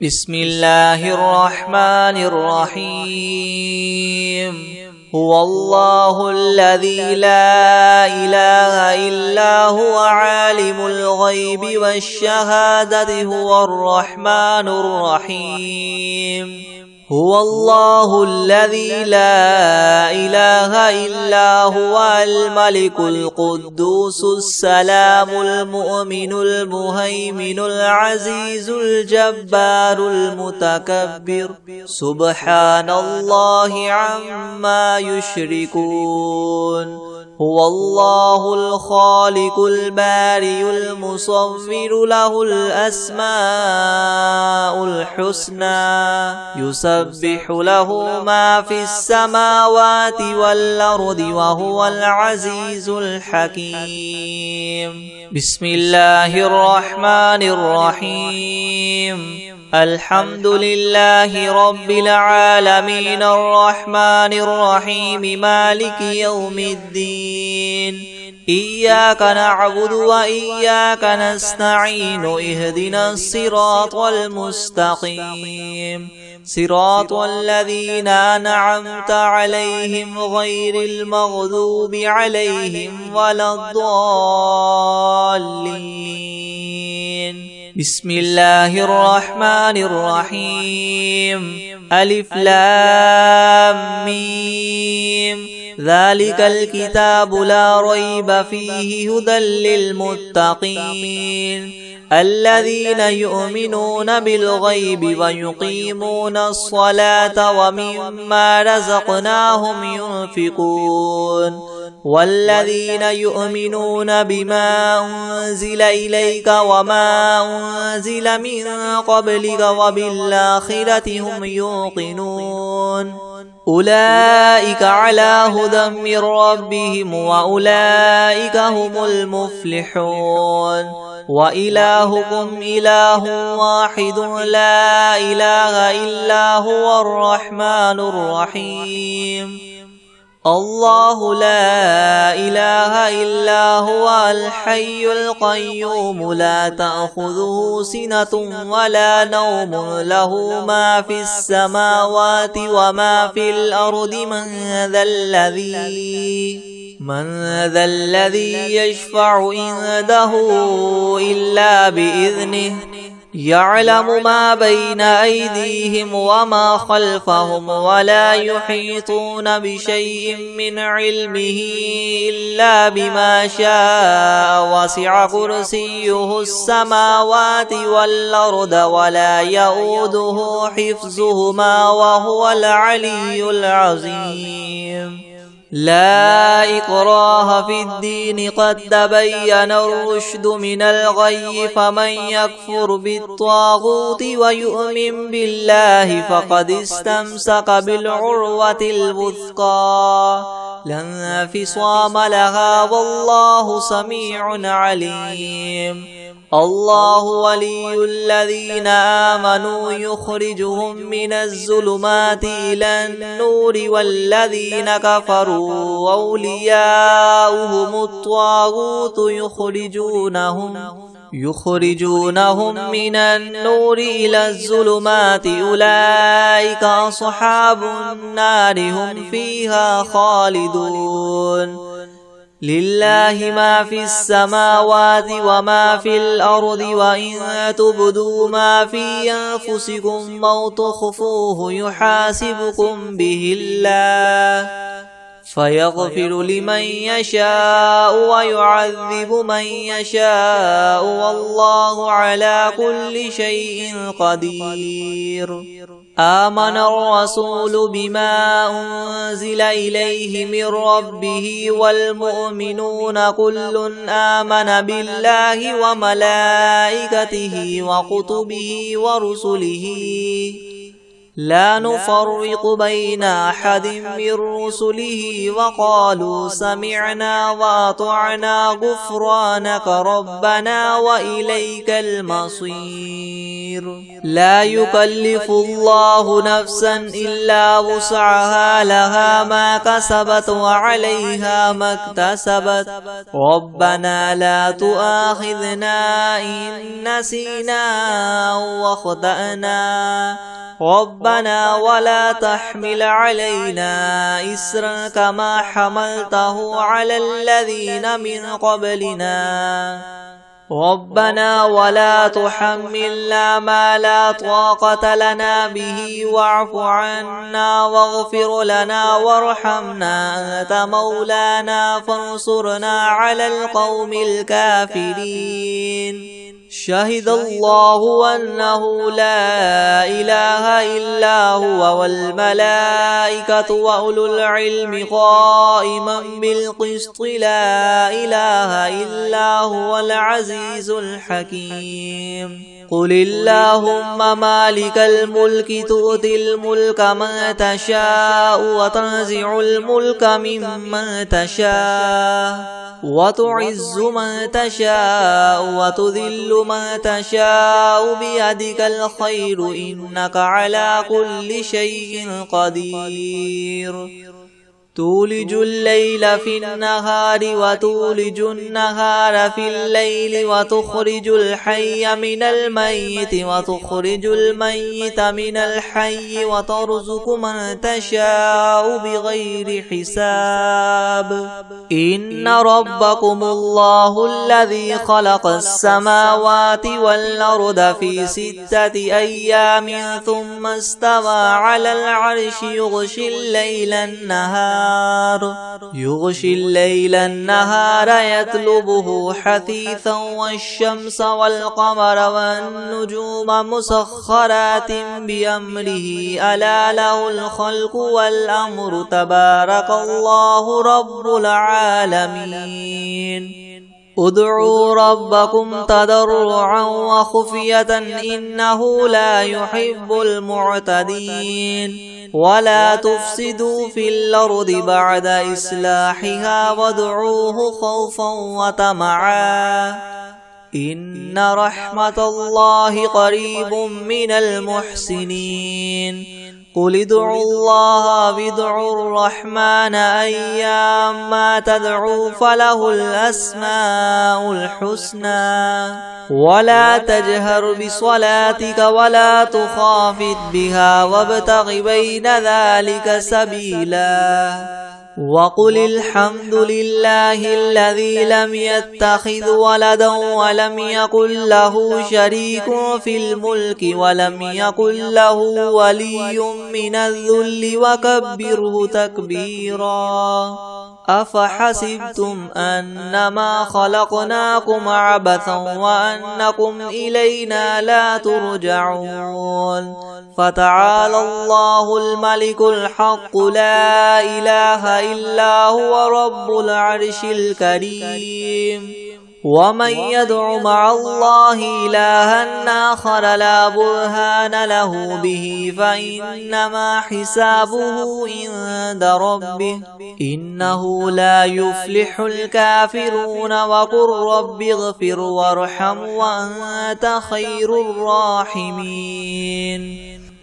بسم الله الرحمن الرحيم. هو الله الذي لا إله إلا هو عالم الغيب والشهادة هو الرحمن الرحيم. هو الله الذي لا إله إلا هو الملك القدوس السلام المؤمن المهيمن العزيز الجبار المتكبر سبحان الله عما يشركون. هو الله الخالق البارئ المصور له الأسماء الحسنى يسبح له ما في السماوات والأرض وهو العزيز الحكيم. بسم الله الرحمن الرحيم. الحمد لله رب العالمين الرحمن الرحيم مالك يوم الدين. إياك نعبد وإياك نستعين اهدنا الصراط المستقيم صراط الذين أنعمت عليهم غير المغضوب عليهم ولا الضالين. بسم الله الرحمن الرحيم. ألف لام ميم. ذلك الكتاب لا ريب فيه هدى للمتقين الذين يؤمنون بالغيب ويقيمون الصلاة ومما رزقناهم ينفقون والذين يؤمنون بما أنزل إليك وما أنزل من قبلك وبالآخرة هم يوقنون. أولئك على هدى من ربهم وأولئك هم المفلحون. وإلهكم إله واحد لا إله إلا هو الرحمن الرحيم. الله لا إله إلا هو الحي القيوم لا تأخذه سنة ولا نوم له ما في السماوات وما في الأرض من ذا الذي يشفع عنده إلا بإذنه يعلم ما بين أيديهم وما خلفهم ولا يحيطون بشيء من علمه إلا بما شاء وسع كرسيه السماوات والأرض ولا يؤوده حفظهما وهو العلي العظيم. لا إكراه في الدين قد تبين الرشد من الغي فمن يكفر بالطاغوت ويؤمن بالله فقد استمسك بالعروة الوثقى لا انفصام لها والله سميع عليم. الله ولي الذين آمنوا يخرجهم من الظلمات إلى النور والذين كفروا أولياؤهم الطاغوت يخرجونهم من النور إلى الظلمات أولئك أصحاب النار هم فيها خالدون. لله ما في السماوات وما في الأرض وإن تبدوا ما في أنفسكم أو تخفوه يحاسبكم به الله فيغفر لمن يشاء ويعذب من يشاء والله على كل شيء قدير. آمن الرسول بما أنزل إليه من ربه والمؤمنون كل آمن بالله وملائكته وكتبه ورسله لا نفرق بين أحد من رسله وقالوا سمعنا وأطعنا غفرانك ربنا وإليك المصير. لا يكلف الله نفسا إلا وسعها لها ما كسبت وعليها ما اكتسبت ربنا لا تؤاخذنا إن نسينا أو أخطأنا ربنا ولا تحمل علينا إسرا كما حملته على الذين من قبلنا ربنا ولا تحملنا ما لا طاقة لنا به واعف عنا واغفر لنا وارحمنا أنت مولانا فانصرنا على القوم الكافرين. شهد الله أنه لا إله إلا هو والملائكة وأولو العلم قائما بالقسط لا إله إلا هو العزيز الحكيم. قل اللهم مالك الملك تؤتي الملك من تشاء وتنزع الملك ممن تشاء وتعز من تشاء وتذل من تشاء بيدك الخير إنك على كل شيء قدير. تولج الليل في النهار وتولج النهار في الليل وتخرج الحي من الميت وتخرج الميت من الحي وترزق من تشاء بغير حساب. إن ربكم الله الذي خلق السماوات والأرض في 6 أيام ثم استوى على العرش يغشي الليل النهار يطلبه حثيثا والشمس والقمر والنجوم مسخرات بأمره ألا له الخلق والأمر تبارك الله رب العالمين. ادعوا ربكم تضرعا وخفية إنه لا يحب المعتدين. ولا تفسدوا في الأرض بعد إصلاحها وادعوه خوفا وطمعا إن رحمة الله قريب من المحسنين. قل ادعوا الله وادعوا الرحمن أيما تدعوا فله الأسماء الحسنى ولا تجهر بصلاتك ولا تخافت بها وابتغ بين ذلك سبيلا. وقل الحمد لله الذي لم يتخذ ولدا ولم يكن له شريك في الملك ولم يكن له ولي من الذل وكبره تكبيرا. أفحسبتم أنما خلقناكم عبثا وأنكم إلينا لا ترجعون. فتعالى الله الملك الحق لا إله إلا هو رب العرش الكريم. ومن يدع مع الله إلها آخر لا برهان له به فإنما حسابه عند ربه إنه لا يفلح الكافرون. وقل رب اغفر وارحم وأنت خير الراحمين.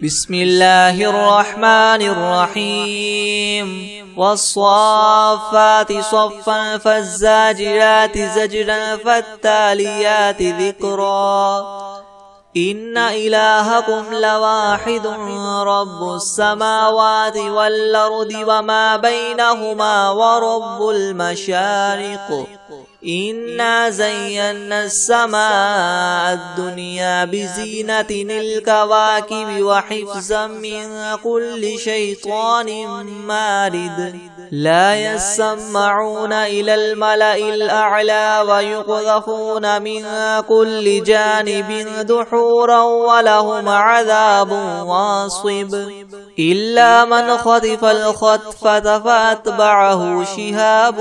بسم الله الرحمن الرحيم. والصافات صفا فالزاجرات زجرا فالتاليات ذكرا. إن إلهكم لواحد رب السماوات والأرض وما بينهما ورب المشارق. إنا زينا السماء الدنيا بزينة الكواكب وحفظا من كل شيطان مارد. لا يسمعون إلى الملأ الأعلى ويقذفون من كل جانب دحورا ولهم عذاب واصب. إلا من خطف الخطفة فأتبعه شهاب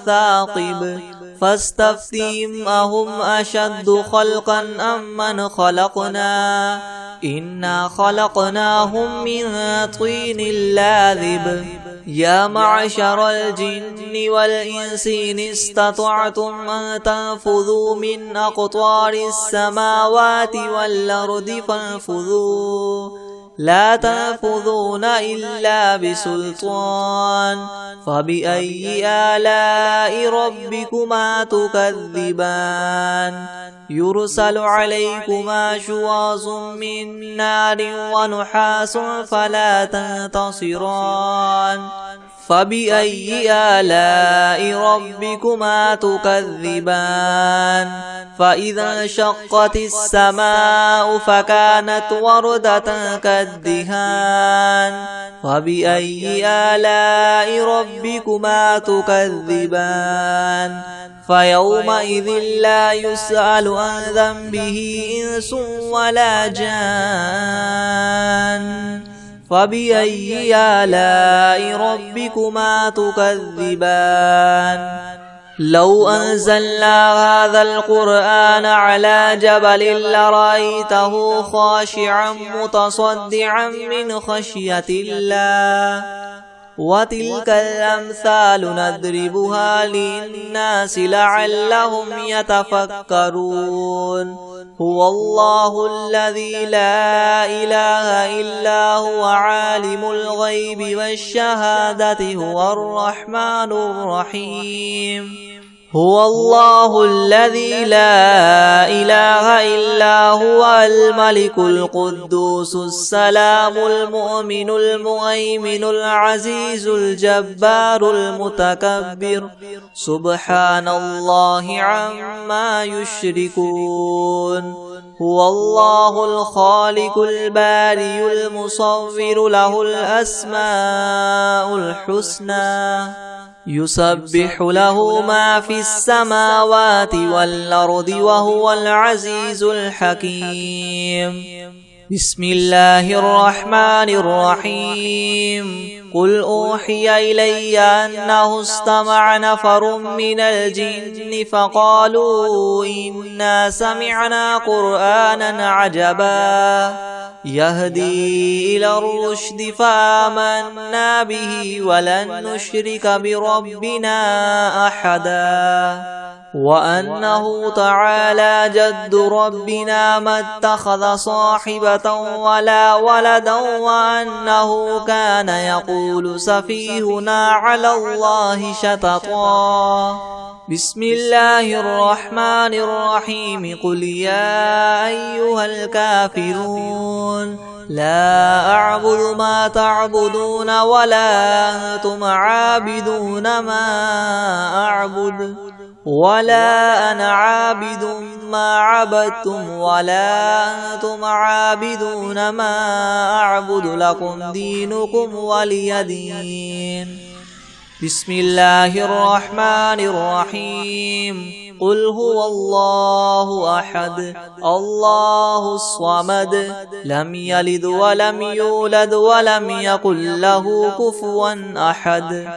ثاقب فاستفتهم أهم أشد خلقا أم من خلقنا إنا خلقناهم من طين لاذب يا معشر الجن والإنس إن استطعتم أن تنفذوا من أقطار السماوات والأرض فانفذوا لا تنفذون إلا بسلطان فبأي آلاء ربكما تكذبان يرسل عليكما شواظ من نار ونحاس فلا تنتصران فبأي آلاء ربكما تكذبان فإذا انشقت السماء فكانت وردة كالدهان فبأي آلاء ربكما تكذبان فيومئذ لا يسأل عن ذنبه إنس ولا جان فبأي آلاء ربكما تكذبان لو أنزلنا هذا القرآن على جبل لرأيته خاشعا متصدعا من خشية الله وتلك الأمثال نضربها للناس لعلهم يتفكرون هو الله الذي لا إله إلا هو عالم الغيب والشهادة هو الرحمن الرحيم هو الله الذي لا إله إلا هو الملك القدوس السلام المؤمن المهيمن العزيز الجبار المتكبر سبحان الله عما يشركون هو الله الخالق البارئ المصور له الأسماء الحسنى يسبح له ما في السماوات والأرض وهو العزيز الحكيم بسم الله الرحمن الرحيم قل أوحي إلي أنه استمع نفر من الجن فقالوا إنا سمعنا قرآنا عجبا يهدي إلى الرشد فآمنا به ولن نشرك بربنا أحدا وأنه تعالى جد ربنا ما اتخذ صاحبة ولا ولدا وأنه كان يقول سفيهنا على الله شططا بسم الله الرحمن الرحيم قل يا أيها الكافرون لا أعبد ما تعبدون ولا أنتم عابدون ما أعبد ولا أنا عابد ما عبدتم ولا أنتم عابدون ما أعبد لكم دينكم ولي دين بسم الله الرحمن الرحيم قل هو الله أحد الله الصمد لم يلد ولم يولد ولم يكن له كفوا أحد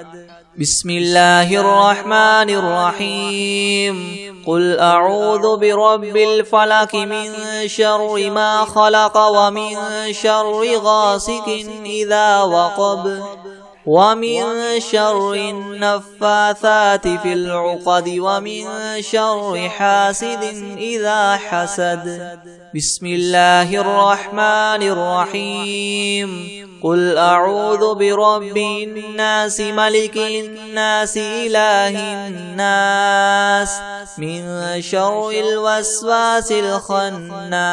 بسم الله الرحمن الرحيم قل أعوذ برب الفلق من شر ما خلق ومن شر غاسق إذا وقب ومن شر النفاثات في العقد ومن شر حاسد إذا حسد بسم الله الرحمن الرحيم قل أعوذ برب الناس ملك الناس إله الناس من شر الوسواس الخناس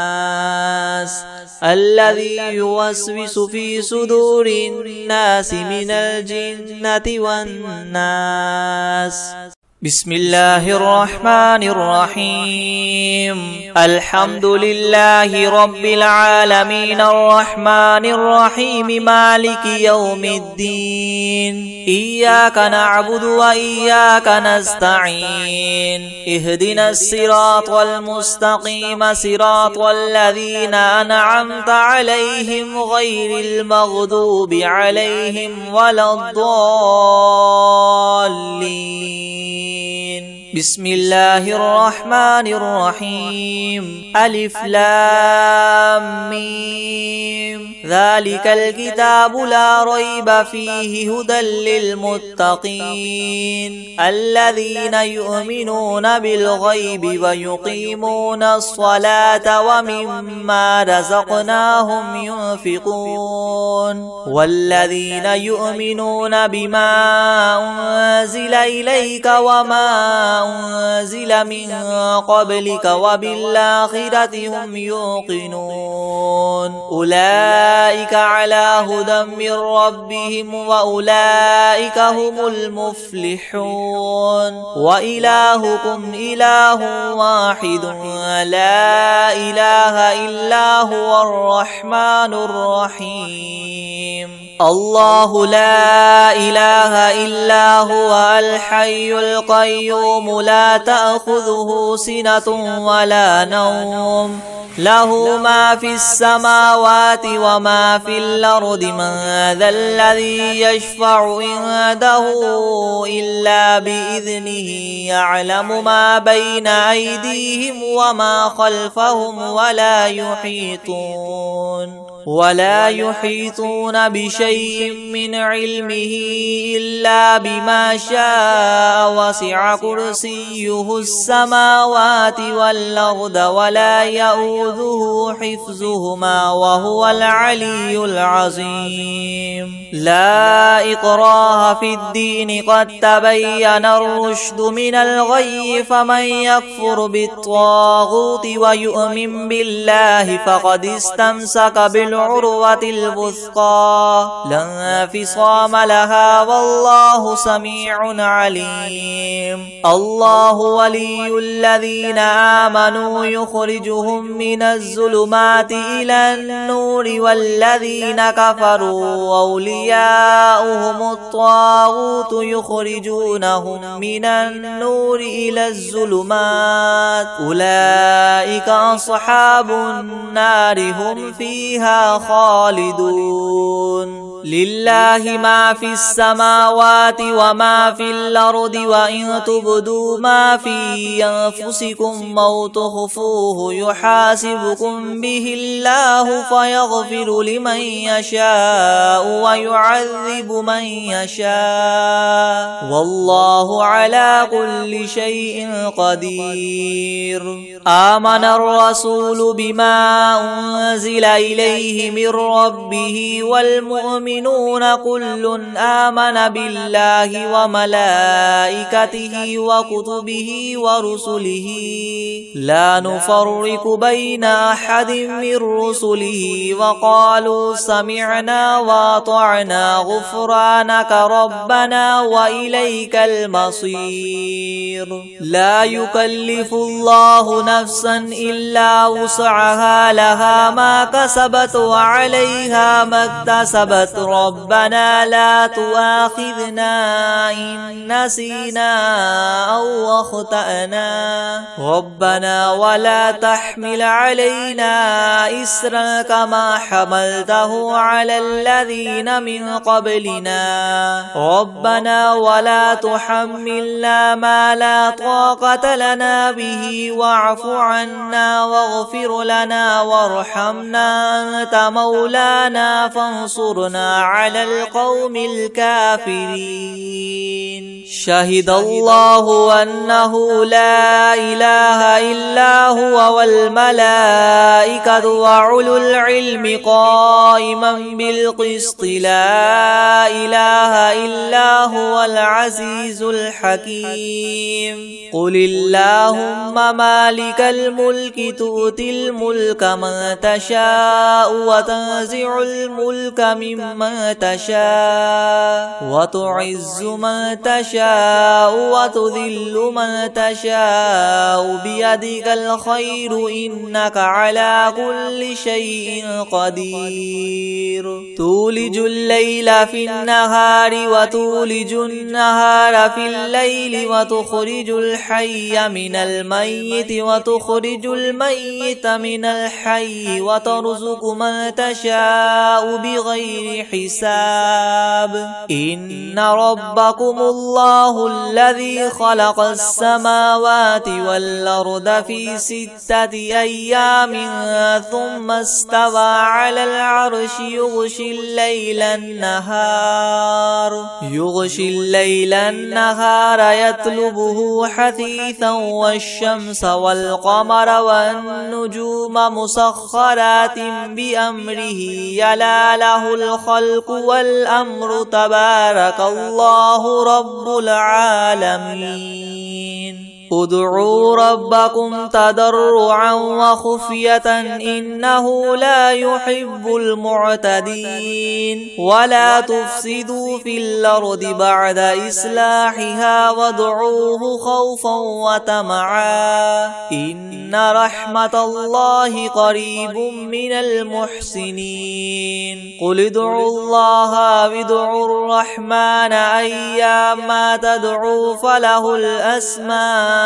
الذي يوسوس في صدور الناس من الجنة والناس بسم الله الرحمن الرحيم الحمد لله رب العالمين الرحمن الرحيم مالك يوم الدين إياك نعبد وإياك نستعين اهدنا الصراط المستقيم صراط الذين أنعمت عليهم غير المغضوب عليهم ولا الضالين بسم الله الرحمن الرحيم ألف لام ميم ذلك الكتاب لا ريب فيه هدى للمتقين الذين يؤمنون بالغيب ويقيمون الصلاة ومما رزقناهم ينفقون والذين يؤمنون بما أنزل إليك وما أنزل من قبلك وبالآخرة هم يوقنون أولئك على هدى من ربهم وأولئك هم المفلحون وإلهكم إله واحد لا إله إلا هو الرحمن الرحيم الله لا إله إلا هو الحي القيوم لا تأخذه سنة ولا نوم له ما في السماوات وما في الأرض من ذا الذي يشفع عنده إلا بإذنه يعلم ما بين أيديهم وما خلفهم ولا يحيطون بشيء من علمه إلا بما شاء وسع كرسيه السماوات والأرض ولا يؤوده حفظهما وهو العلي العظيم لا إكراه في الدين قد تبين الرشد من الغي فمن يكفر بالطاغوت ويؤمن بالله فقد استمسك بالعروة الوثقى لا انفصام لها والله سميع عليم الله ولي الذين آمنوا يخرجهم من الظلمات إلى النور والذين كفروا أولياؤهم الطاغوت يخرجونهم من النور إلى الظلمات أولئك أصحاب النار هم فيها خالدون لله ما في السماوات وما في الأرض وإن تبدوا ما في أنفسكم أو تخفوه يحاسبكم به الله فيغفر لمن يشاء ويعذب من يشاء والله على كل شيء قدير آمن الرسول بما أنزل إليه من ربه والمؤمنون كل آمن بالله وملائكته وكتبه ورسله لا نفرق بين أحد من رسله وقالوا سمعنا وأطعنا غفرانك ربنا وإليك المصير لا يكلف الله نفسا إلا وسعها لها ما كسبت وعليها ما اكتسبت ربنا لا تؤاخذنا إن نسينا أو أخطأنا ربنا ولا تحمل علينا إسرا كما حملته على الذين من قبلنا ربنا ولا تحملنا ما لا طاقة لنا به واعف عنا واغفر لنا وارحمنا أنت مولانا فانصرنا على القوم الكافرين شهد الله أنه لا إله إلا هو والملائكة وأولو العلم قائما بالقسط لا إله إلا هو العزيز الحكيم قل اللهم مالك الملك تؤتي الملك من تشاء وتنزع الملك ممن تشاء وتعز من تشاء وتذل من تشاء بيدك الخير إنك على كل شيء قدير تولج الليل في النهار وتولج النهار في الليل وتخرج الحي من الميت وتخرج الميت من الحي وترزق من تشاء بغير حساب إن ربكم الله الذي خلق السماوات والأرض في 6 أيام ثم استوى على العرش يغشي الليل النهار يطلبه حثيثا والشمس والقمر والنجوم مسخرات بأمره يلا له الخلق والأمر تبارك الله رب العالمين ادعوا ربكم تضرعا وخفية إنه لا يحب المعتدين ولا تفسدوا في الأرض بعد إصلاحها وادعوه خوفا وطمعا إن رحمة الله قريب من المحسنين قل ادعوا الله وادعوا الرحمن أيما تدعوا فله الأسماء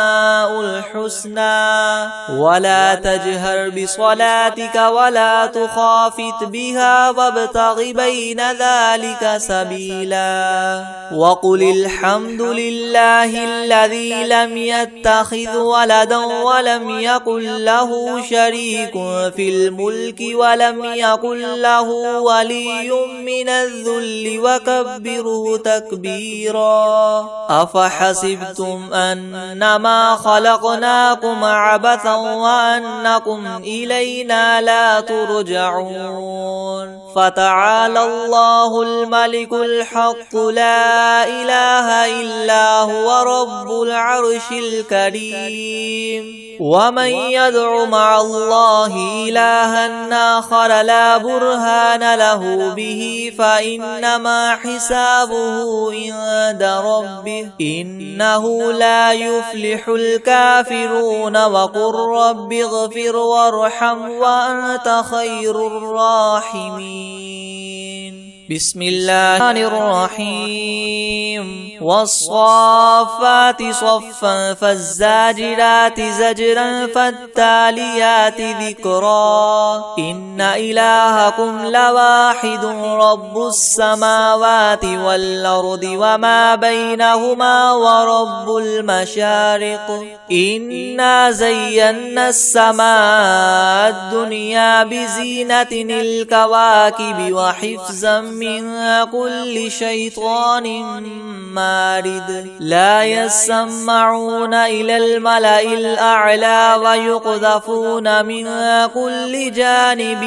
الحسنى ولا تجهر بصلاتك ولا تخافت بها وابتغ بين ذلك سبيلا وقل الحمد لله الذي لم يتخذ ولدا ولم يكن له شريك في الملك ولم يكن له ولي من الذل وكبره تكبيرا أفحسبتم أنما خلقناكم عبثا وأنكم إلينا لا ترجعون فتعالى الله الملك الحق لا إله إلا هو رب العرش الكريم ومن يدع مع الله إلها آخر لا برهان له به فإنما حسابه عند ربه إنه لا يفلح الكافرون وقل رب اغفر وارحم وأنت خير الراحمين بسم الله الرحيم والصافات صفا فالزاجرات زجرا فالتاليات ذكرا إن إلهكم لواحد رب السماوات والأرض وما بينهما ورب المشارق إنا زينا السماء الدنيا بزينة الكواكب وحفظا من كل شيطان مارد لا يسمعون إلى الملأ الأعلى ويقذفون من كل جانب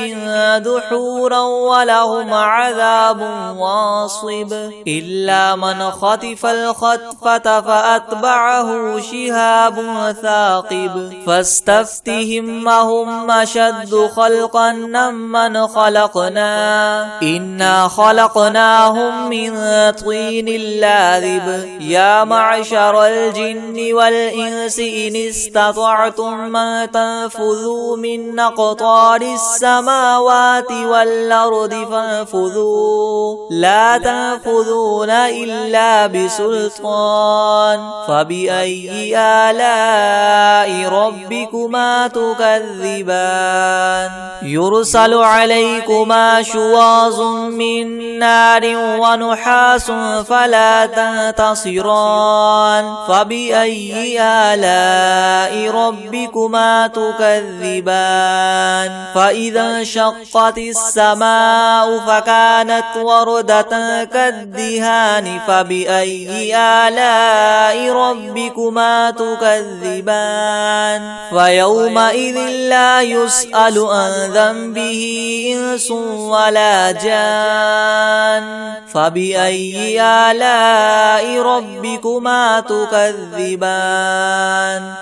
دحورا ولهم عذاب واصب إلا من خطف الخطفة فأتبعه شهاب ثاقب فاستفتهم هم أشد خلقا ممن خلقنا إنا خلقناهم من طين لاذب يا معشر الجن والإنس إن استطعتم أن تنفذوا من أقطار السماوات والأرض فانفذوا لا تنفذون إلا بسلطان فبأي آلاء ربكما تكذبان يرسل عليكما شواظ من نار ونحاس فلا تنتصران فبأي آلاء ربكما تكذبان فإذا انشقت السماء فكانت وردة كالدهان فبأي آلاء ربكما تكذبان فيومئذ لا يسأل عن ذنبه إنس ولا جان فبأي آلاء ربكما تكذبان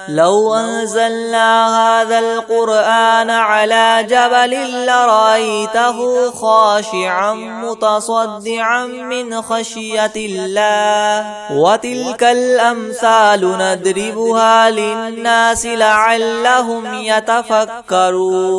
لو أنزلنا هذا القرآن على جبل لرأيته خاشعا متصدعا من خشية الله وتلك الأمثال نضربها للناس لعلهم يتفكرون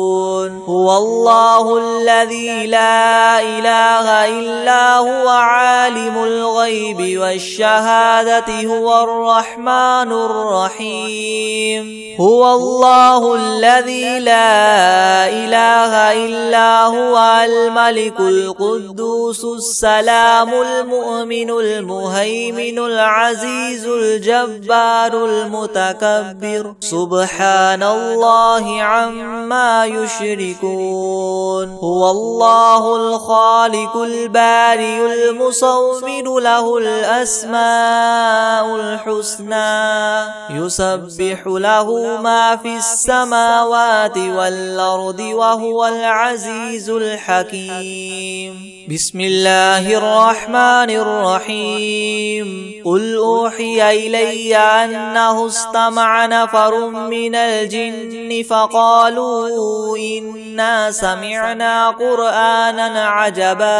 هو الله الذي لا إله إله إلا هو عالم الغيب والشهادة هو الرحمن الرحيم هو الله الذي لا إله إلا هو الملك القدوس السلام المؤمن المهيمن العزيز الجبار المتكبر سبحان الله عما يشركون هو الله الخالق البارئ المصور له الأسماء الحسنى يسبح له ما في السماوات والأرض وهو العزيز الحكيم بسم الله الرحمن الرحيم قل أوحي إلي أنه استمع نفر من الجن فقالوا إنا سمعنا قرآنا عجبا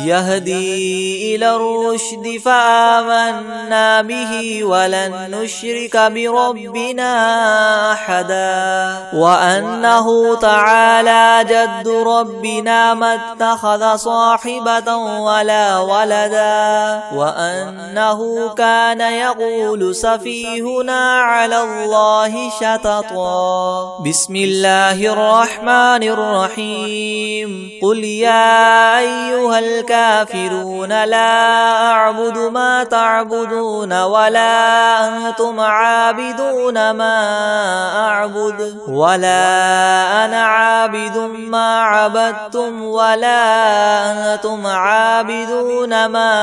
يهدي إلى الرشد فآمنا به ولن نشرك بربنا أحدا وأنه تعالى جد ربنا ما اتخذ صاحبة ولا ولدا وأنه كان يقول سفيهنا على الله شططا بسم الله الرحمن الرحيم قل يا أيها الكافرون لا أعبد ما تعبدون ولا أنتم عابدون ما أعبد ولا أنا عابد ما عبدتم ولا أنتم عابدون ما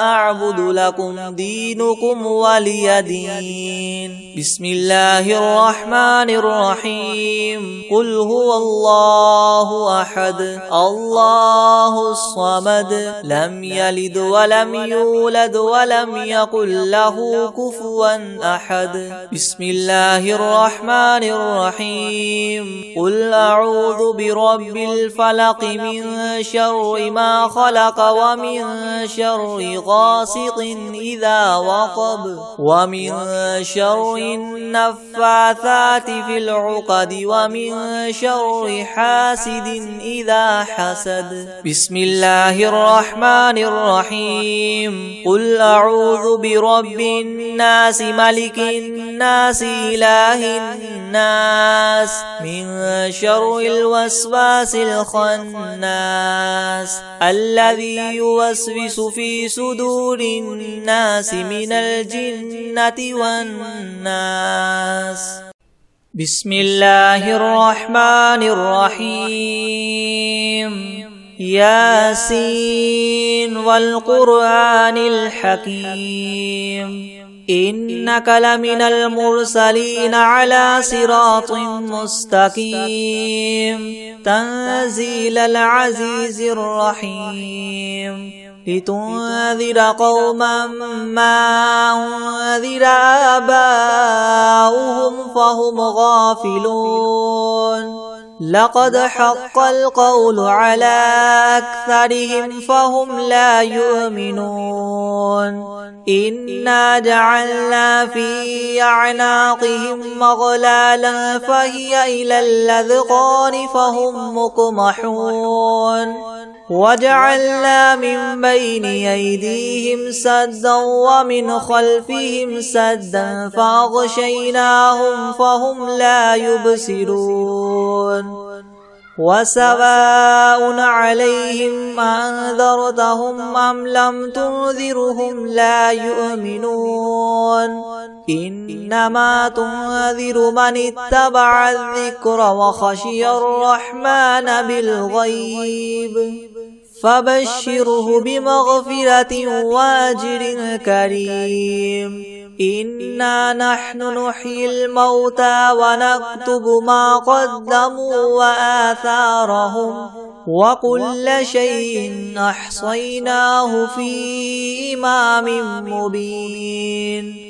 أعبد لكم دينكم ولي دين بسم الله الرحمن الرحيم قل هو الله أحد الله الصمد لم يلد ولم يولد ولم يكن له كفوا أحد بسم الله الرحمن الرحيم قل أعوذ برب الفلق من شر ما خلق ومن شر غاسق إذا وقب ومن شر النفاثات في العقد ومن شر حاسد إذا حسد بسم الله الرحمن الرحيم قل أعوذ برب الناس ملك الناس إله الناس من شر الوسواس الخناس الذي يوسوس في صدور الناس من الجنة والناس بسم الله الرحمن الرحيم ياسين والقرآن الحكيم إنك لمن المرسلين على صراط مستقيم تنزيل العزيز الرحيم لتنذر قوما ما أنذر آباؤهم فهم غافلون لقد حق القول على أكثرهم فهم لا يؤمنون إنا جعلنا في أعناقهم مغلالا فهي إلى الأذقان فهم مقمحون وجعلنا من بين أيديهم سدا ومن خلفهم سدا فأغشيناهم فهم لا يبصرون وسواء عليهم أنذرتهم أم لم تنذرهم لا يؤمنون إنما تنذر من اتبع الذكر وخشي الرحمن بالغيب فبشره بمغفرة وأجر كريم إنا نحن نحيي الموتى ونكتب ما قدموا وآثارهم وكل شيء أحصيناه في إمام مبين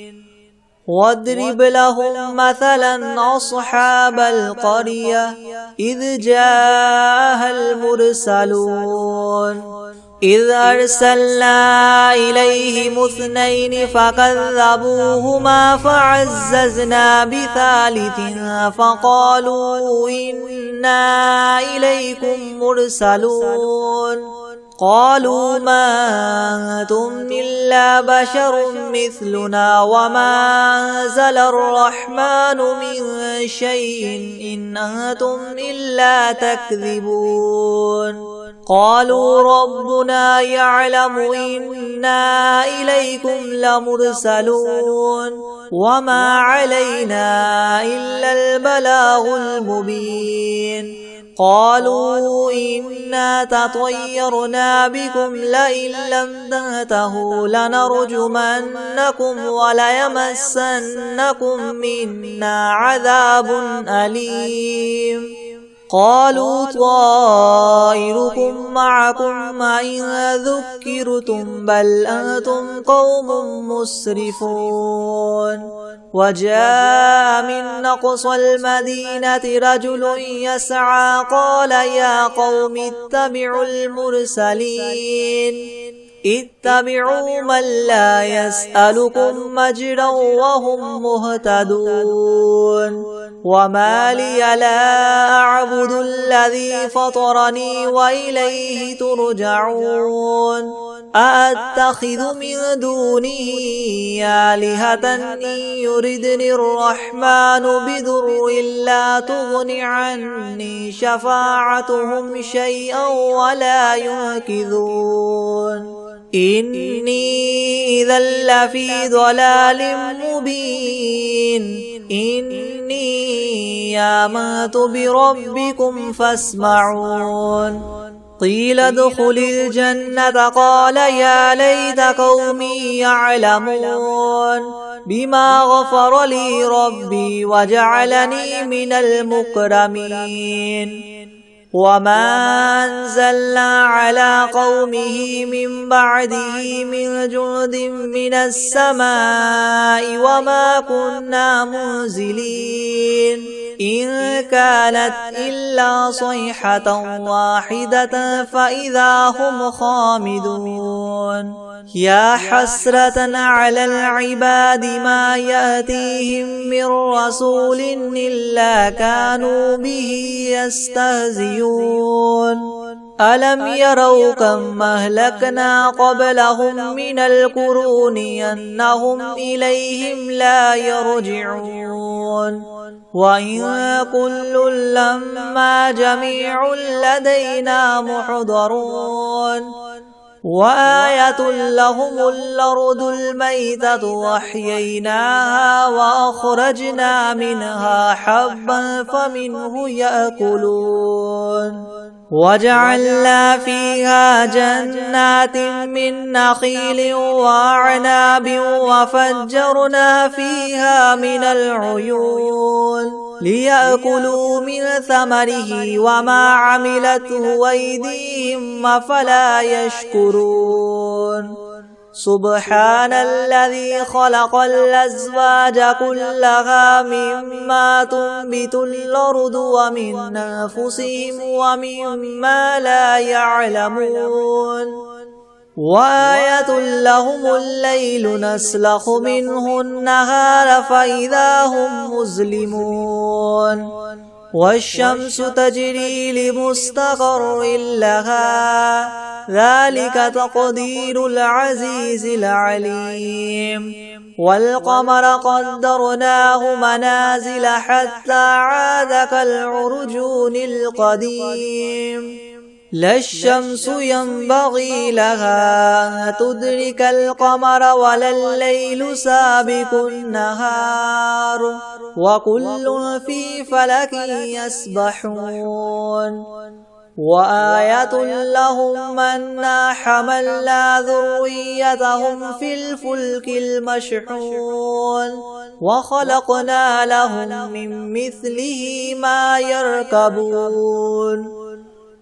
واضرب لهم مثلا أصحاب القرية إذ جاءها المرسلون إذ أرسلنا إليهم 2 فكذبوهما فعززنا بثالث فقالوا إنا إليكم مرسلون قالوا ما أنتم إلا بشر مثلنا وما أنزل الرحمن من شيء إن أنتم إلا تكذبون قالوا ربنا يعلم إنا إليكم لمرسلون وما علينا إلا البلاغ المبين قالوا إنا تطيرنا بكم لئن لم تنتهوا لنرجمنكم وليمسنكم منا عذاب أليم قالوا طائركم معكم إن ذكرتم بل أنتم قوم مسرفون وجاء من أقصى المدينة رجل يسعى قال يا قوم اتبعوا المرسلين اتبعوا من لا يسألكم مجرا وهم مهتدون وما لي لا أعبد الذي فطرني وإليه ترجعون أأتخذ من دونه آلهة إن يردني الرحمن بضر لا تغن عني شفاعتهم شيئا ولا ينقذون إني إذا لفي ضلال مبين إني آمنت بربكم فاسمعون قيل ادخل الجنة قال يا ليت قومي يعلمون بما غفر لي ربي وجعلني من المكرمين وما أنزلنا على قومه من بعده من جند من السماء وما كنا منزلين إن كانت إلا صيحة واحدة فإذا هم خامدون يا حسرة على العباد ما يأتيهم من رسول إلا كانوا به يستهزئون ألم يروا كم أهلكنا قبلهم من القرون أنهم إليهم لا يرجعون وإن كل لما جميع لدينا محضرون وآية لهم الأرض الميتة وأحييناها وأخرجنا منها حبا فمنه يأكلون وجعلنا فيها جنات من نخيل وأعناب وفجرنا فيها من العيون ليأكلوا من ثمره وما عملته أيديهم أفلا يشكرون سبحان الذي خلق الأزواج كلها مما تنبت الأرض ومن أنفسهم ومما لا يعلمون وآية لهم الليل نسلخ منه النهار فإذا هم مظلمون والشمس تجري لمستقر لها ذلك تقدير العزيز العليم والقمر قدرناه منازل حتى عاد كالعرجون القديم لا الشمس ينبغي لها أن تدرك القمر ولا الليل سابق النهار وكل في فلك يسبحون وآية لهم أنا حملنا ذريتهم في الفلك المشحون وخلقنا لهم من مثله ما يركبون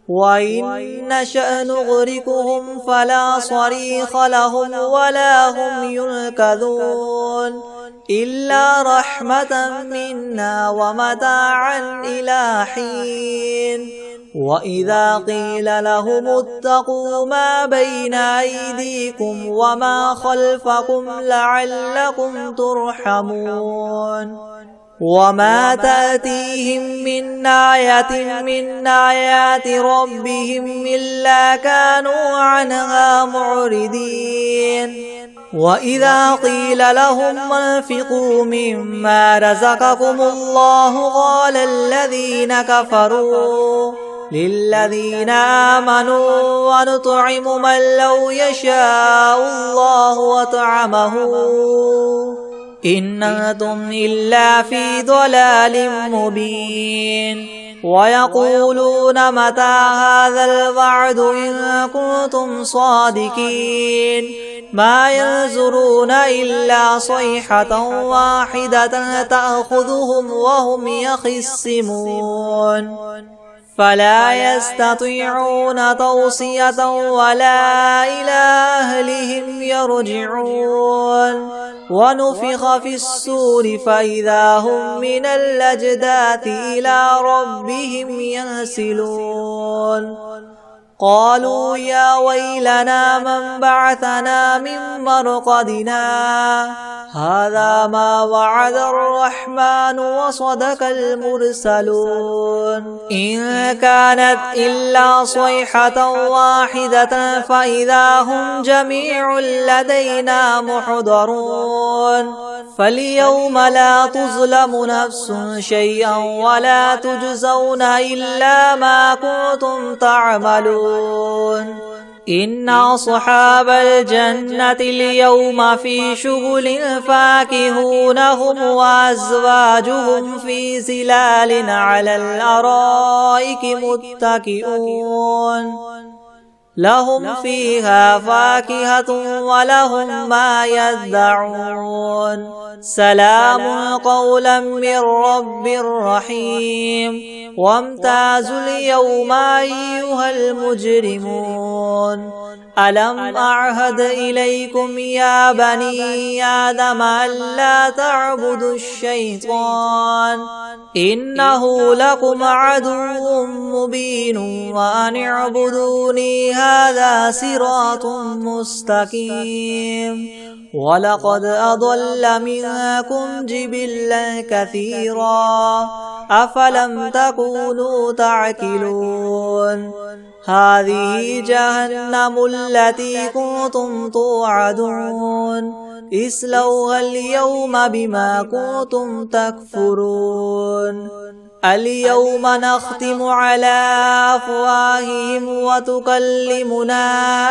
وإن نشأ نغرقهم فلا صريخ لهم ولا هم ينقذون إلا رحمة منا ومتاعا إلى حين وإذا قيل لهم اتقوا ما بين أيديكم وما خلفكم لعلكم ترحمون وما تأتيهم من آية من آيات ربهم إلا كانوا عنها معرضين وإذا قيل لهم انفقوا مما رزقكم الله قال الذين كفروا للذين آمنوا ونطعم من لو يشاء الله وطعمه إن أنتم إلا في ضلال مبين ويقولون متى هذا الوعد إن كنتم صادقين ما ينظرون إلا صيحة واحدة تأخذهم وهم يخصمون فلا يستطيعون توصية ولا إلى أهلهم يرجعون ونفخ في الصور فإذا هم من الأجداث إلى ربهم ينسلون قالوا يا ويلنا من بعثنا من مرقدنا هذا ما وعد الرحمن وصدق المرسلون إن كانت إلا صيحة واحدة فإذا هم جميع لدينا محضرون فاليوم لا تظلم نفس شيئا ولا تجزون إلا ما كنتم تعملون إن أصحاب الجنة اليوم في شغل فاكهون هم وأزواجهم في ظلال على الأرائك متكئون لهم فيها فاكهة ولهم ما يدعون سلام قولا من رب رحيم وامتازوا اليوم أيها المجرمون ألم أعهد إليكم يا بني آدم ألا تعبدوا الشيطان إنه لكم عدو مبين وأن اعبدوني هذا صراط مستقيم ولقد أضل منكم جبلا كثيرا أفلم تكونوا تعقلون هذه جهنم التي كنتم توعدون اصلوها اليوم بما كنتم تكفرون اليوم نختم على أفواههم وتكلمنا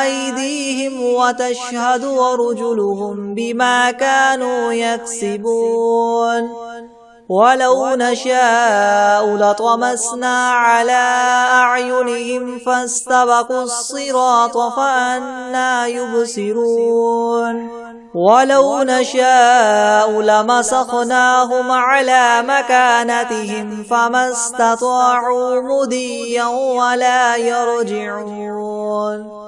أيديهم وتشهد أرجلهم بما كانوا يكسبون ولو نشاء لطمسنا على أعينهم فاستبقوا الصراط فأنى يبصرون ولو نشاء لمسخناهم على مكانتهم فما استطاعوا مضيا ولا يرجعون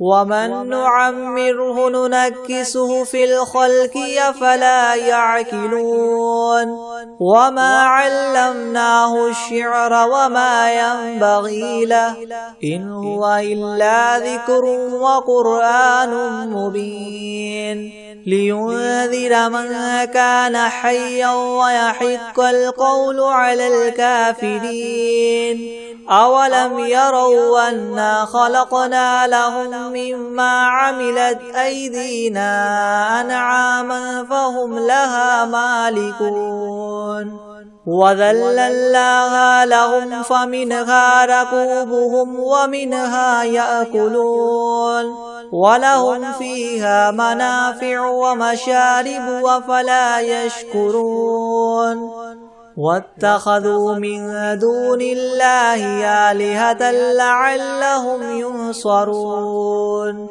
ومن نعمره ننكسه في الخلق أفلا يعقلون وما علمناه الشعر وما ينبغي له إن هو إلا ذكر وقرآن مبين لينذر من كان حيا ويحق القول على الكافرين أولم يروا أنا خلقنا لهم مما عملت أيدينا أنعاما فهم لها مالكون وذللناها لهم فمنها ركوبهم ومنها يأكلون ولهم فيها منافع ومشارب وفلا يشكرون واتخذوا من دون الله آلهة لعلهم ينصرون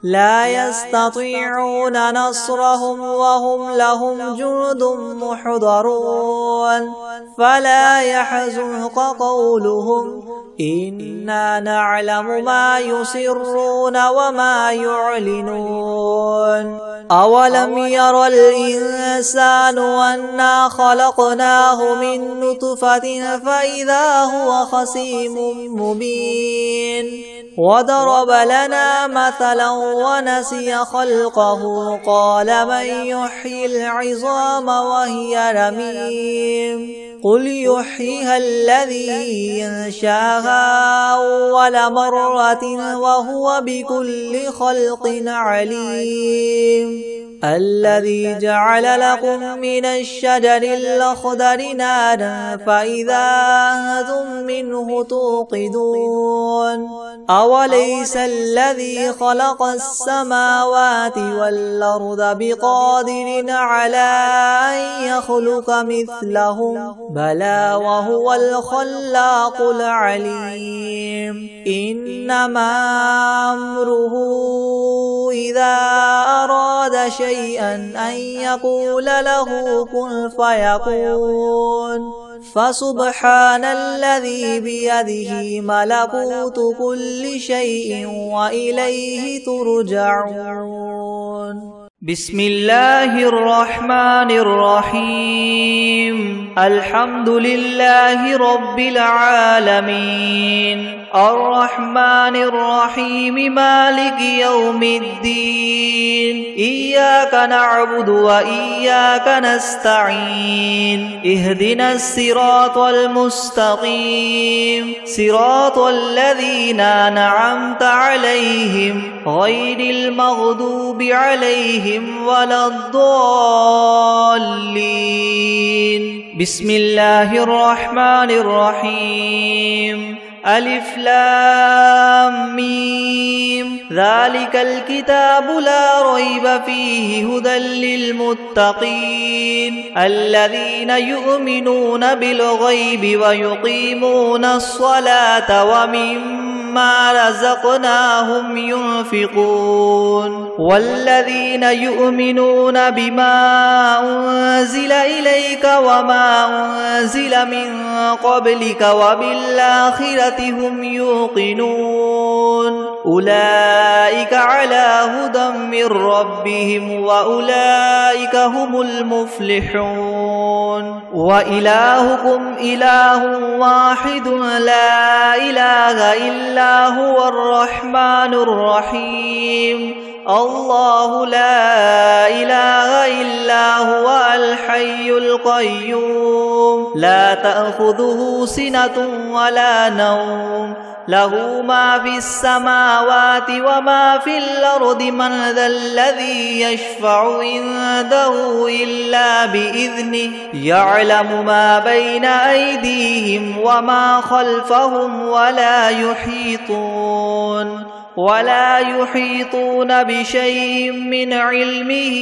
لا يستطيعون نصرهم وهم لهم جند محضرون فلا يحزنك قولهم إنا نعلم ما يسرون وما يعلنون أولم ير الإنسان أنا خلقناه من نطفة فإذا هو خصيم مبين وضرب لنا مثلا ونسي خلقه قال من يحيي العظام وهي رميم قل يحييها الذي أنشأها أول مرة وهو بكل خلق عليم الذي جعل لكم من الشجر الأخضر نارا فإذا أنتم منه توقدون أوليس الذي خلق السماوات والأرض بقادر على أن يخلق مثلهم بلى وهو الخلاق العليم إنما أمره إذا أراد شيئا أن يقول له كن فيكون فسبحان الذي بيده ملكوت كل شيء وإليه ترجعون بسم الله الرحمن الرحيم الحمد لله رب العالمين الرحمن الرحيم مالك يوم الدين إياك نعبد وإياك نستعين اهدنا الصراط المستقيم صراط الذين أنعمت عليهم غير المغضوب عليهم ولا الضالين بسم الله الرحمن الرحيم ألف لام ميم ذلك الكتاب لا ريب فيه هدى للمتقين الذين يؤمنون بالغيب ويقيمون الصلاة ومما رزقناهم ينفقون والذين يؤمنون بما أنزل إليك وما أنزل من قبلك وبالآخرة هم يوقنون أولئك على هدى من ربهم وأولئك هم المفلحون وإلهكم إله واحد لا إله إلا هو الرحمن الرحيم الله لا إله إلا هو الحي القيوم لا تأخذه سنة ولا نوم له ما في السماوات وما في الأرض من ذا الذي يشفع عنده إلا بإذنه يعلم ما بين أيديهم وما خلفهم ولا يحيطون بشيء من علمه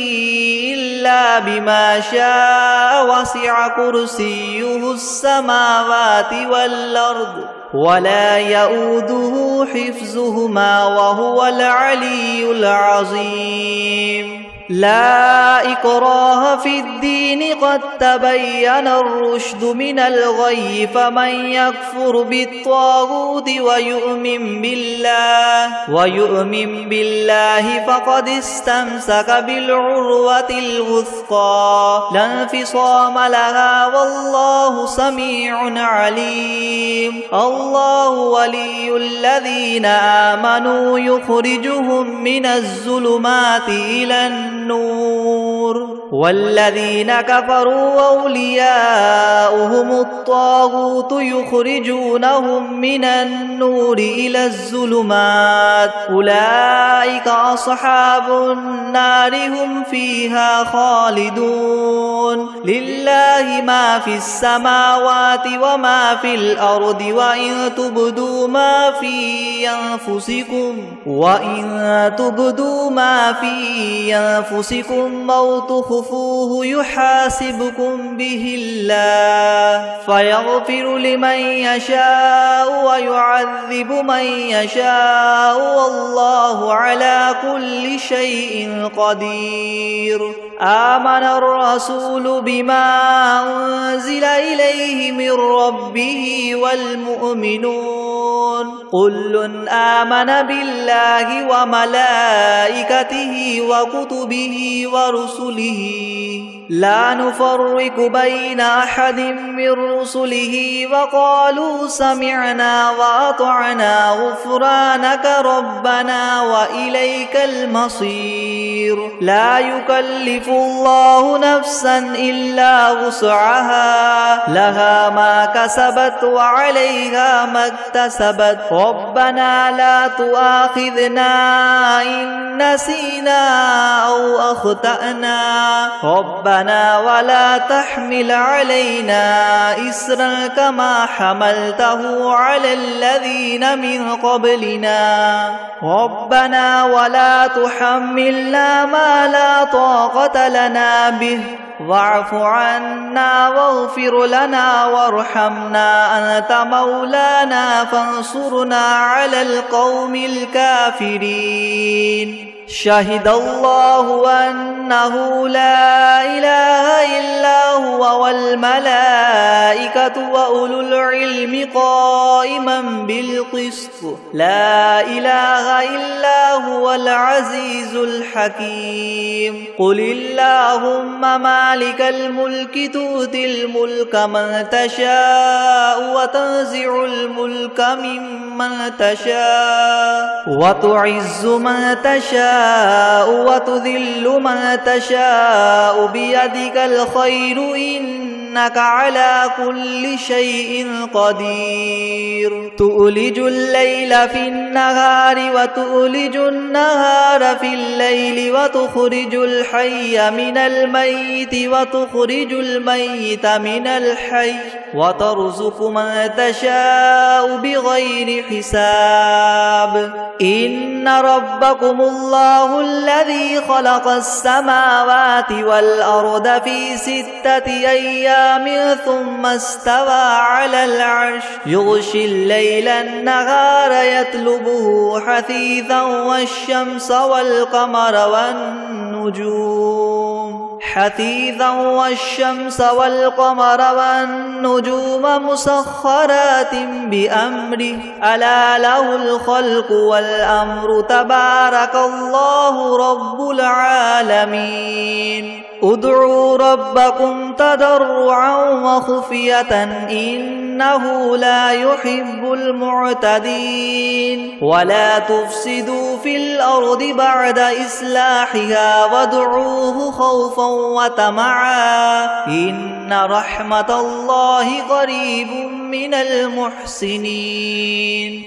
إلا بما شاء وسع كرسيه السماوات والأرض ولا يؤوده حفظهما وهو العلي العظيم لا إكراه في الدين قد تبين الرشد من الغي فمن يكفر بالطاغوت ويؤمن بالله فقد استمسك بالعروة الوثقى لا انفصام لها والله سميع عليم الله ولي الذين آمنوا يخرجهم من الظلمات إلى النور والذين كفروا أولياؤهم الطاغوت يخرجونهم من النور إلى الظلمات أولئك أصحاب النار هم فيها خالدون لله ما في السماوات وما في الأرض وإن تبدوا ما في أنفسكم أو تخفوه يحاسبكم به الله فيغفر لمن يشاء ويعذب من يشاء والله على كل شيء قدير آمن الرسول بما أنزل إليه من ربه والمؤمنون كل آمن بالله وملائكته وكتبه ورسله لا نفرق بين أحد من رسله وقالوا سمعنا وأطعنا غفرانك ربنا وإليك المصير لا يكلف الله نفسا إلا وسعها لها ما كسبت وعليها ما اكتسبت ربنا لا تؤاخذنا إن نسينا أو أخطأنا ربنا ولا تحمل علينا إسرا كما حملته على الذين من قبلنا ربنا ولا تحملنا ما لا طاقة لنا به واعف عنا واغفر لنا وارحمنا أنت مولانا فانصرنا على القوم الكافرين شهد الله أنه لا إله إلا هو والملائكة وأولو العلم قائما بالقسط لا إله إلا هو العزيز الحكيم قل اللهم مالك الملك تؤتي الملك من تشاء وتنزع الملك ممن تشاء وتعز من تشاء وتذل من تشاء بيدك الخير إنك على كل شيء قدير تؤلج الليل في النهار وتؤلج النهار في الليل وتخرج الحي من الميت وتخرج الميت من الحي وترزق من تشاء بغير حساب إن ربكم الله الذي خلق السماوات والأرض في 6 أيام ثم استوى على العرش يغشي الليل النهار يطلبه حثيثا والشمس والقمر والنجوم مسخرات بأمره ألا له الخلق والأمر تبارك الله رب العالمين ادعوا ربكم تضرعا وخفية إنه لا يحب المعتدين ولا تفسدوا في الأرض بعد إصلاحها وادعوه خوفا وطمعا إن رحمة الله قريب من المحسنين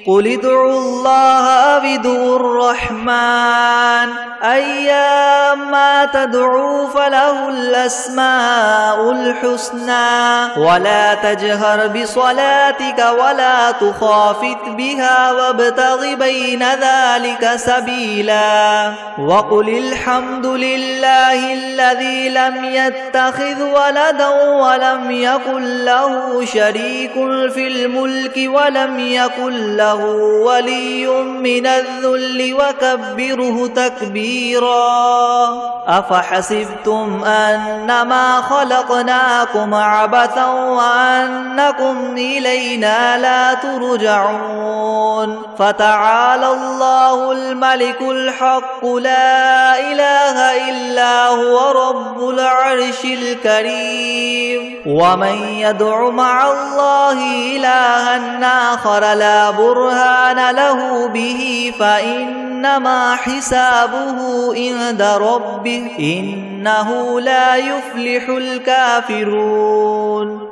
قل ادعوا الله أو ادعوا الرحمن أيما تدعوا فله الأسماء الحسنى ولا تجهر بصلاتك ولا تخافت بها وابتغ بين ذلك سبيلا وقل الحمد لله الذي لم يتخذ ولدا ولم يكن له شريك في الملك ولم يكن له ولي من الذل وكبره تكبيرا أفحسبتم أنما خلقناكم عبثا وأنكم إلينا لا ترجعون فتعالى الله الملك الحق لا إله إلا هو رب العرش الكريم ومن يدع مع الله إلها آخر لا برهان له به فإنما حسابه عند ربه إنه لا يفلح الكافرون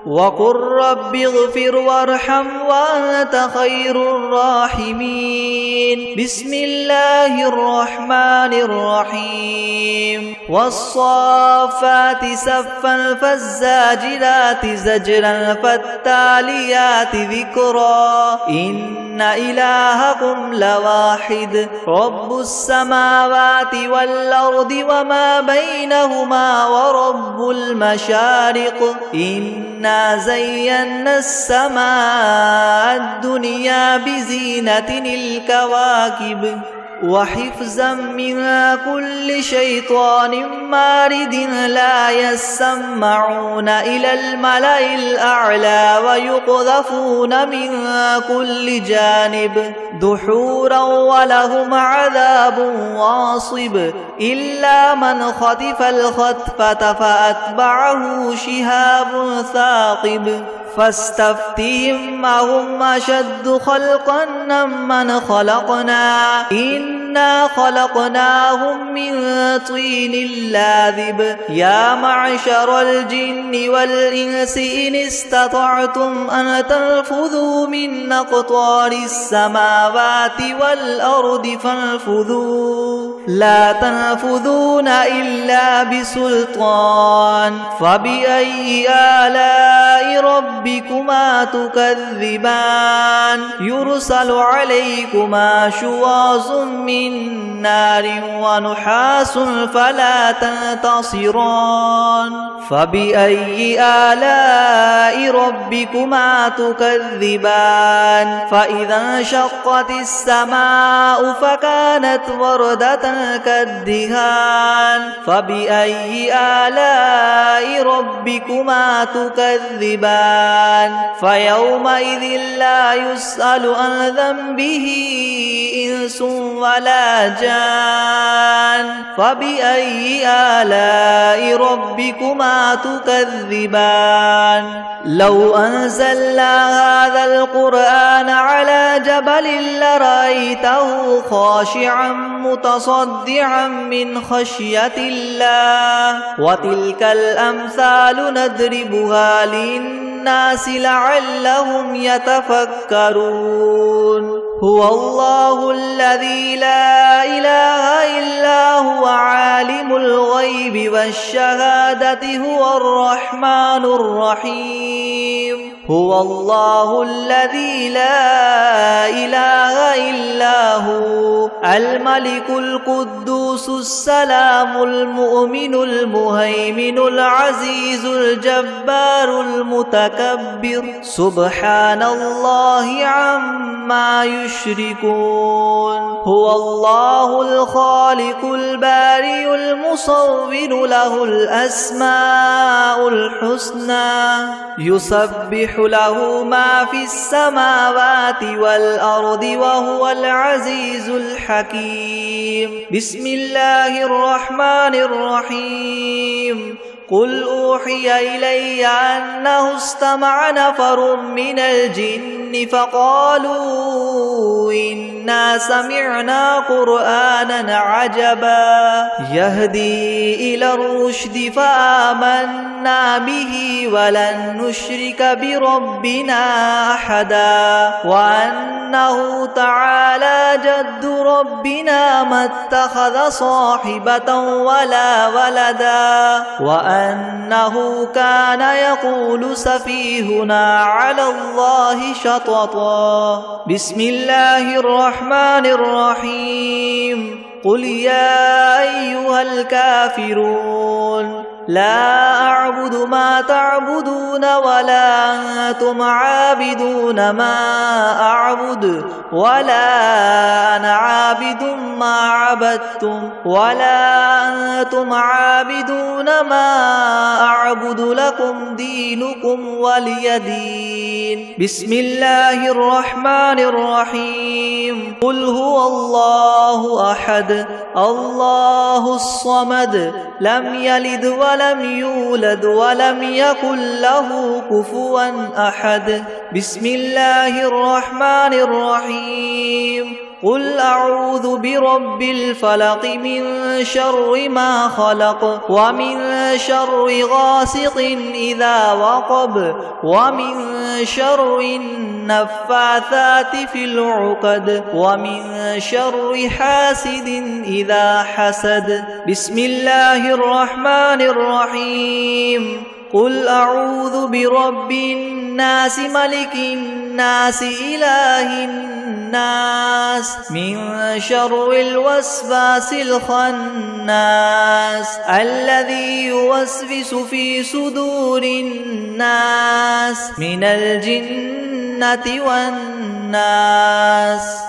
وقل رب اغفر وارحم وأنت خير الراحمين بسم الله الرحمن الرحيم والصافات صفا فالزاجرات زجرا فالتاليات ذكرا إن إلهكم لواحد رب السماوات والأرض وما بينهما ورب المشارق إنا زينا السماء الدنيا بزينة الكواكب وحفظا من كل شيطان مارد لا يسمعون إلى الملأ الأعلى ويقذفون من كل جانب دحورا ولهم عذاب واصب إلا من خطف الخطفة فأتبعه شهاب ثاقب فاستفتهم أهم أشد خلقا ممن خلقنا إنا خلقناهم من طين لاذب يا معشر الجن والإنس إن استطعتم أن تنفذوا من أقطار السماوات والأرض فانفذوا لا تنفذون إلا بسلطان فبأي آلاء ربكما تكذبان يرسل عليكما شواظ من نار ونحاس فلا تنتصران فبأي آلاء ربكما تكذبان فإذا انشقت السماء فكانت وردة كالدهان فبأي آلاء ربكما تكذبان فيومئذ لا يسأل عن ذنبه إنس ولا جان فبأي آلاء ربكما تكذبان لو أنزلنا هذا القرآن على جبل لرأيته خاشعا متصدعا من خشية الله وتلك الأمثال نضربها للناس لعلهم يتفكرون هو الله الذي لا إله إلا هو عالم الغيب والشهادة هو الرحمن الرحيم هو الله الذي لا إله إلا هو الملك القدوس السلام المؤمن المهيمن العزيز الجبار المتكبر سبحان الله عما يشركون هو الله الخالق البارئ المصور له الأسماء الحسنى يسبح له ما في السماوات والأرض وهو العزيز الحكيم بسم الله الرحمن الرحيم قل أوحي إلي أنه استمع نفر من الجن فقالوا إنا سمعنا قرآنا عجبا يهدي إلى الرشد فآمنا به ولن نشرك بربنا أحدا وأنه تعالى جد ربنا ما اتخذ صاحبة ولا ولدا وأنه كان يقول سفيهنا على الله شططا بسم الله الرحمن الرحيم قل يا أيها الكافرون لا أعبد ما تعبدون ولا أنتم عابدون ما أعبد ولا أنا عابد ما عبدتم ولا أنتم عابدون ما أعبد لكم دينكم ولي دين بسم الله الرحمن الرحيم قل هو الله أحد الله الصمد لم يلد ولم يولد ولم يكن له كفوا أحد بسم الله الرحمن الرحيم قل أعوذ برب الفلق من شر ما خلق ومن شر غاسق إذا وقب ومن شر النفاثات في العقد ومن شر حاسد إذا حسد بسم الله الرحمن الرحيم قل أعوذ برب الناس ملك الناس إله الناس من شر الوسواس الخناس الذي يوسوس في صدور الناس من الجنة والناس